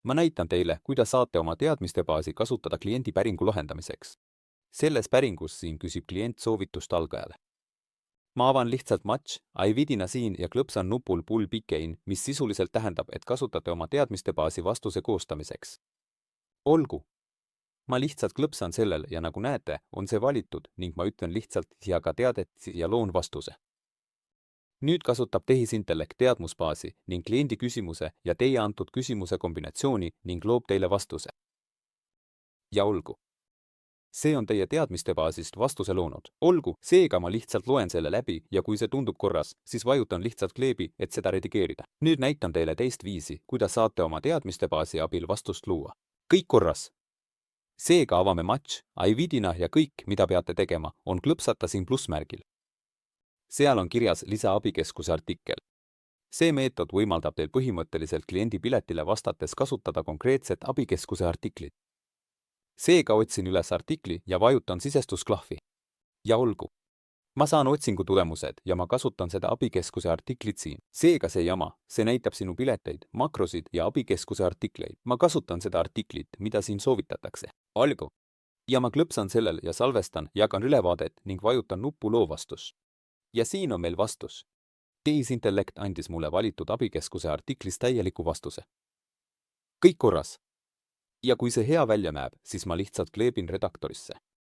Ma näitan teile, kuidas saate oma teadmiste baasi kasutada kliendi päringu lahendamiseks. Selles päringus siin küsib klient soovitust algajale. Ma avan lihtsalt Match, iVidina siin ja klõpsan nupul Pull Pickein, mis sisuliselt tähendab, et kasutate oma teadmiste baasi vastuse koostamiseks. Olgu. Ma lihtsalt klõpsan sellel ja nagu näete, on see valitud ning ma ütlen lihtsalt ja ka teadet ja loon vastuse. Nüüd kasutab tehisintellekt teadmusbaasi ning kliendi küsimuse ja teie antud küsimuse kombinatsiooni ning loob teile vastuse. Ja olgu. See on teie teadmiste baasist vastuse loonud. Olgu, seega ma lihtsalt loen selle läbi ja kui see tundub korras, siis vajutan lihtsalt kleebi, et seda redigeerida. Nüüd näitan teile teist viisi, kuidas saate oma teadmiste baasi abil vastust luua. Kõik korras. Seega avame Match, iVidina ja kõik, mida peate tegema, on klõpsata siin plussmärgil. Seal on kirjas lisa abikeskuse artikkel. See meetod võimaldab teil põhimõtteliselt kliendi piletile vastates kasutada konkreetset abikeskuse artiklit. Seega otsin üles artikli ja vajutan sisestusklahvi. Ja olgu. Ma saan otsingu tulemused ja ma kasutan seda abikeskuse artiklit siin. Seega see jama, see näitab sinu pileteid, makrosid ja abikeskuse artikleid. Ma kasutan seda artiklit, mida siin soovitatakse. Olgu. Ja ma klõpsan sellel ja salvestan, jagan ülevaadet ning vajutan nuppu loo vastus. Ja siin on meil vastus. Tehisintellekt andis mulle valitud abikeskuse artiklis täieliku vastuse. Kõik korras. Ja kui see hea välja näeb, siis ma lihtsalt kleebin redaktorisse.